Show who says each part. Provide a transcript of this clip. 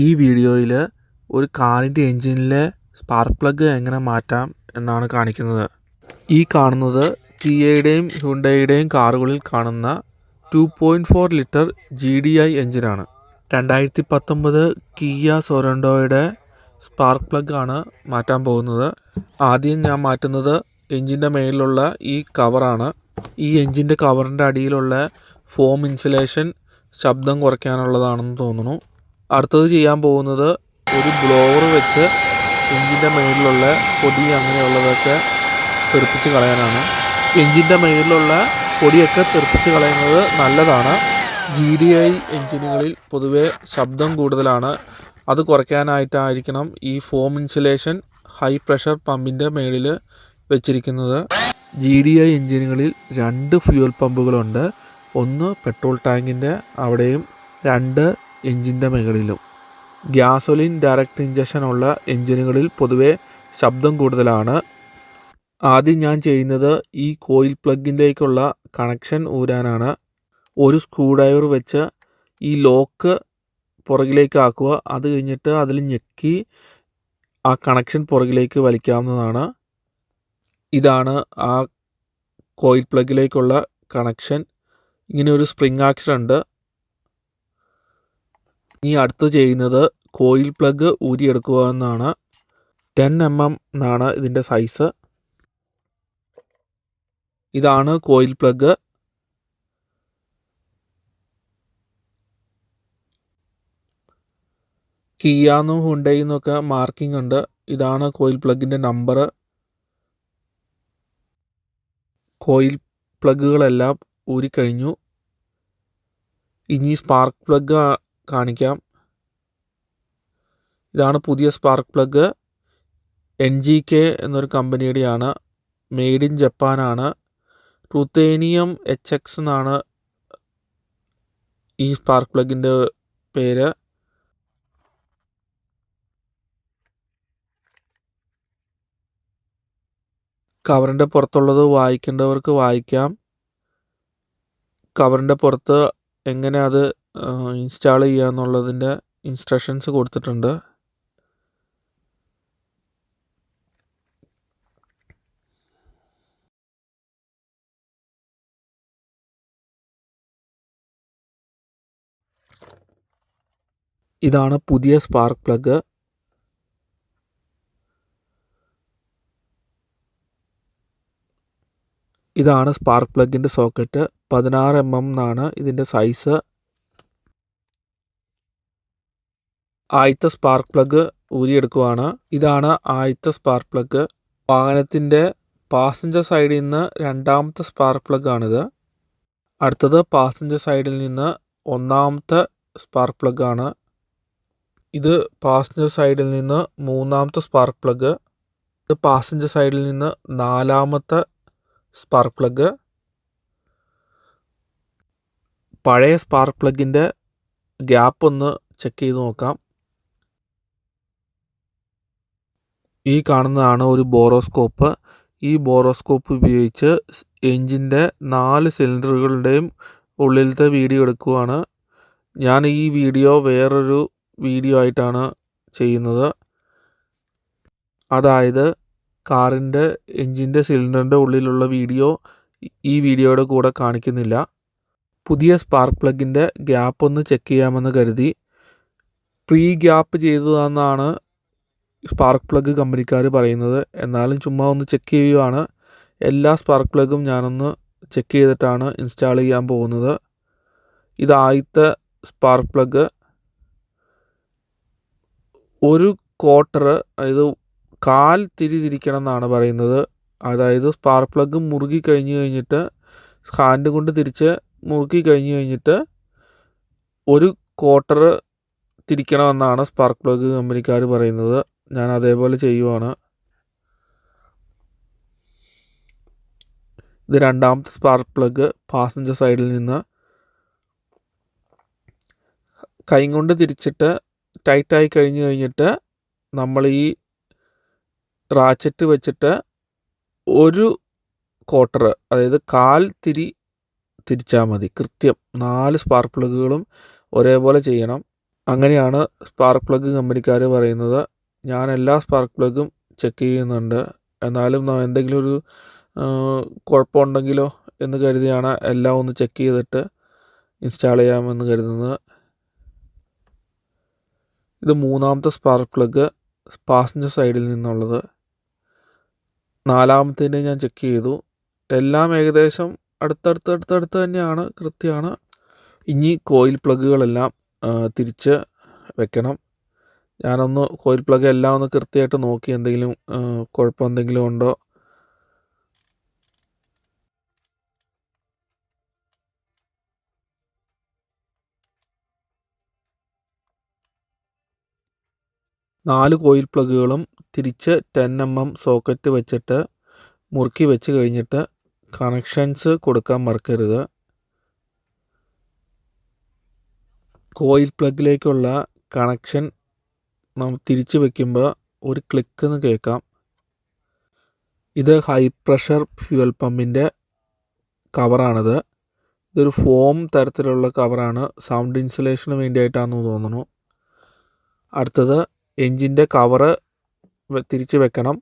Speaker 1: ഈ വീഡിയോയിൽ ഒരു കാറിൻ്റെ എൻജിനിലെ സ്പാർക്ക് പ്ലഗ് എങ്ങനെ മാറ്റാം എന്നാണ് കാണിക്കുന്നത്. ഈ കാണുന്നത് കിയയുടെയും ഹ്യുണ്ടൈയുടെയും കാറുകളിൽ കാണുന്ന 2.4 ലിറ്റർ GDI എൻജിനാണ്. 2019 കിയ സൊറൻറ്റോയുടെ സ്പാർക്ക് പ്ലഗ് ആണ് മാറ്റാൻ പോകുന്നത്. ആദ്യം ഞാൻ മാറ്റുന്നത് എൻജിൻ്റെ മേലിലുള്ള ഈ കവറാണ്. ഈ എൻജിൻ്റെ കവറിൻ്റെ അടിയിലുള്ള ഫോം ഇൻസുലേഷൻ ശബ്ദം കുറയ്ക്കാനുള്ളതാണെന്ന് തോന്നുന്നു. അടുത്തത് ചെയ്യാൻ പോകുന്നത് ഒരു ബ്ലോവർ വെച്ച് എൻജിൻ്റെ മേലിലുള്ള പൊടി അങ്ങനെയുള്ളതൊക്കെ തെറിപ്പിച്ച് കളയാനാണ്. എൻജിൻ്റെ മേലിലുള്ള പൊടിയൊക്കെ തെറിപ്പിച്ച് കളയുന്നത് നല്ലതാണ്. GDI എൻജിനുകളിൽ പൊതുവെ ശബ്ദം കൂടുതലാണ്. അത് കുറയ്ക്കാനായിട്ടായിരിക്കണം ഈ ഫോം ഇൻസുലേഷൻ ഹൈ പ്രഷർ പമ്പിൻ്റെ മേളിൽ വെച്ചിരിക്കുന്നത്. GDI എൻജിനുകളിൽ 2 ഫ്യൂൽ പമ്പുകളുണ്ട്. ഒന്ന് പെട്രോൾ ടാങ്കിൻ്റെ അവിടെയും 2 എൻജിൻ്റെ മുകളിലും. ഗ്യാസോലിൻ ഡയറക്റ്റ് ഇഞ്ചക്ഷൻ ഉള്ള എൻജിനുകളിൽ പൊതുവെ ശബ്ദം കൂടുതലാണ്. ആദ്യം ഞാൻ ചെയ്യുന്നത് ഈ കോയിൽ പ്ലഗിൻ്റേക്കുള്ള കണക്ഷൻ ഊരാനാണ്. ഒരു സ്ക്രൂ ഡ്രൈവർ വെച്ച് ഈ ലോക്ക് പുറകിലേക്ക് ആക്കുക. അത് കഴിഞ്ഞിട്ട് അതിൽ ഞെക്കി ആ കണക്ഷൻ പുറകിലേക്ക് വലിക്കാവുന്നതാണ്. ഇതാണ് ആ കോയിൽ പ്ലഗിലേക്കുള്ള കണക്ഷൻ. ഇങ്ങനെ ഒരു സ്പ്രിങ് ആക്ഷൻ ഉണ്ട്. ഇനി അടുത്ത് ചെയ്യുന്നത് കോയിൽ പ്ലഗ് ഊരിയെടുക്കുക എന്നാണ്. 10 mm എന്നാണ് ഇതിൻ്റെ സൈസ്. ഇതാണ് കോയിൽ പ്ലഗ്. കിയാന്നും ഹുണ്ടൈന്നൊക്കെ മാർക്കിംഗ് ഉണ്ട്. ഇതാണ് കോയിൽ പ്ലഗിൻ്റെ നമ്പർ. കോയിൽ പ്ലഗുകളെല്ലാം ഊരിക്കഴിഞ്ഞു. ഇനി സ്പാർക്ക് പ്ലഗ് കാണിക്കാം. ഇതാണ് പുതിയ സ്പാർക്ക് പ്ലഗ്. NGK എന്നൊരു കമ്പനിയുടെയാണ്. മെയ്ഡ് ഇൻ ജപ്പാനാണ്. റുത്തേനിയം HX എന്നാണ് ഈ സ്പാർക്ക് പ്ലഗിൻ്റെ പേര്. കവറിൻ്റെ പുറത്തുള്ളത് വായിക്കേണ്ടവർക്ക് വായിക്കാം. കവറിൻ്റെ പുറത്ത് എങ്ങനെ അത് ഇൻസ്റ്റാൾ ചെയ്യുക എന്നുള്ളതിൻ്റെ ഇൻസ്ട്രക്ഷൻസ് കൊടുത്തിട്ടുണ്ട്. ഇതാണ് പുതിയ സ്പാർക്ക് പ്ലഗ്. ഇതാണ് സ്പാർക്ക് പ്ലഗിൻ്റെ സോക്കറ്റ്. 16 mm എന്നാണ് ഇതിൻ്റെ സൈസ്. ആദ്യത്തെ സ്പാർക്ക് പ്ലഗ് ഊരിയെടുക്കുവാണ്. ഇതാണ് ആദ്യത്തെ സ്പാർക്ക് പ്ലഗ്. വാഹനത്തിൻ്റെ പാസഞ്ചർ സൈഡിൽ നിന്ന് രണ്ടാമത്തെ സ്പാർക്ക് പ്ലഗ് ആണിത്. അടുത്തത് പാസഞ്ചർ സൈഡിൽ നിന്ന് 1ാമത്തെ സ്പാർക്ക് പ്ലഗ് ആണ്. ഇത് പാസഞ്ചർ സൈഡിൽ നിന്ന് 3ാമത്തെ സ്പാർക്ക് പ്ലഗ്. ഇത് പാസഞ്ചർ സൈഡിൽ നിന്ന് 4ാമത്തെ സ്പാർക്ക് പ്ലഗ്. പഴയ സ്പാർക്ക് പ്ലഗിൻ്റെ ഗ്യാപ്പ് ഒന്ന് ചെക്ക് ചെയ്ത് നോക്കാം. ഈ കാണുന്നതാണ് ഒരു ബോറോസ്കോപ്പ്. ഈ ബോറോസ്കോപ്പ് ഉപയോഗിച്ച് എൻജിൻ്റെ 4 സിലിണ്ടറുകളുടെയും ഉള്ളിലത്തെ വീഡിയോ എടുക്കുകയാണ്. ഞാൻ ഈ വീഡിയോ വേറൊരു വീഡിയോ ആയിട്ടാണ് ചെയ്യുന്നത്. അതായത് കാറിൻ്റെ എൻജിൻ്റെ സിലിണ്ടറിൻ്റെ ഉള്ളിലുള്ള വീഡിയോ ഈ വീഡിയോയുടെ കൂടെ കാണിക്കുന്നില്ല. പുതിയ സ്പാർക്ക് പ്ലഗിൻ്റെ ഗ്യാപ്പ് ഒന്ന് ചെക്ക് ചെയ്യാമെന്ന് കരുതി പ്രീ ഗ്യാപ്പ് ചെയ്തതെന്നാണ് സ്പാർക്ക് പ്ലഗ് കമ്പനിക്കാർ പറയുന്നത്. എന്നാലും ചുമ്മാ ഒന്ന് ചെക്ക് ചെയ്യുകയാണ്. എല്ലാ സ്പാർക്ക് പ്ലഗും ഞാനൊന്ന് ചെക്ക് ചെയ്തിട്ടാണ് ഇൻസ്റ്റാൾ ചെയ്യാൻ പോകുന്നത്. ഇത് ആദ്യത്തെ സ്പാർക്ക് പ്ലഗ്. ഒരു ക്വാർട്ടർ, അതായത് 1/4 തിരി തിരിക്കണം എന്നാണ് പറയുന്നത്. അതായത് സ്പാർക്ക് പ്ലഗ് മുറുകി കഴിഞ്ഞിട്ട് ഹാൻഡ് കൊണ്ട് തിരിച്ച് മുറുക്കി കഴിഞ്ഞിട്ട് ഒരു ക്വാർട്ടർ തിരിക്കണമെന്നാണ് സ്പാർക്ക് പ്ലഗ് കമ്പനിക്കാർ പറയുന്നത്. ഞാൻ അതേപോലെ ചെയ്യുവാണ്. ഇത് 2ാമത്തെ സ്പാർക്ക് പ്ലഗ്. പാസഞ്ചർ സൈഡിൽ നിന്ന് കൈ കൊണ്ട് തിരിച്ചിട്ട് ടൈറ്റായി കഴിഞ്ഞിട്ട് നമ്മൾ ഈ റാച്ചറ്റ് വെച്ചിട്ട് ഒരു ക്വാർട്ടർ, അതായത് 1/4 തിരി തിരിച്ചാൽ മതി. കൃത്യം 4 സ്പാർക്ക് പ്ലഗുകളും ഒരേപോലെ ചെയ്യണം. അങ്ങനെയാണ് സ്പാർക്ക് പ്ലഗ് കമ്പനിക്കാർ പറയുന്നത്. ഞാൻ എല്ലാ സ്പാർക്ക് പ്ലഗും ചെക്ക് ചെയ്യുന്നുണ്ട്. എന്നാലും എന്തെങ്കിലും ഒരു കുഴപ്പമുണ്ടെങ്കിലോ എന്ന് കരുതിയാണ് എല്ലാം ഒന്ന് ചെക്ക് ചെയ്തിട്ട് ഇൻസ്റ്റാൾ ചെയ്യാമെന്ന് കരുതുന്നത്. ഇത് മൂന്നാമത്തെ സ്പാർക്ക് പ്ലഗ് പാസഞ്ചർ സൈഡിൽ നിന്നുള്ളത്. നാലാമത്തേൻ്റെ ഞാൻ ചെക്ക് ചെയ്തു. എല്ലാം ഏകദേശം അടുത്തടുത്ത് തന്നെയാണ്, കൃത്യമാണ്. ഇനി കോയിൽ പ്ലഗുകളെല്ലാം തിരിച്ച് വെക്കണം. ഞാനൊന്ന് കോയിൽ പ്ലഗ് എല്ലാം ഒന്ന് കൃത്യമായിട്ട് നോക്കി എന്തെങ്കിലും കുഴപ്പം എന്തെങ്കിലും ഉണ്ടോ. നാല് കോയിൽ പ്ലഗുകളും തിരിച്ച് 10mm സോക്കറ്റ് വെച്ചിട്ട് മുറുക്കി വെച്ച് കഴിഞ്ഞിട്ട് കണക്ഷൻസ് കൊടുക്കാൻ മറക്കരുത്. കോയിൽ പ്ലഗിലേക്കുള്ള കണക്ഷൻ തിരിച്ച് വയ്ക്കുമ്പോൾ ഒരു ക്ലിക്ക് എന്ന് കേൾക്കാം. ഇത് ഹൈ പ്രഷർ ഫ്യൂവൽ പമ്പിൻ്റെ കവറാണിത്. ഇതൊരു ഫോം തരത്തിലുള്ള കവറാണ്. സൗണ്ട് ഇൻസുലേഷന് വേണ്ടിയിട്ടാണെന്ന് തോന്നുന്നു. അടുത്തത് എൻജിൻ്റെ കവറ് തിരിച്ച് വെക്കണം.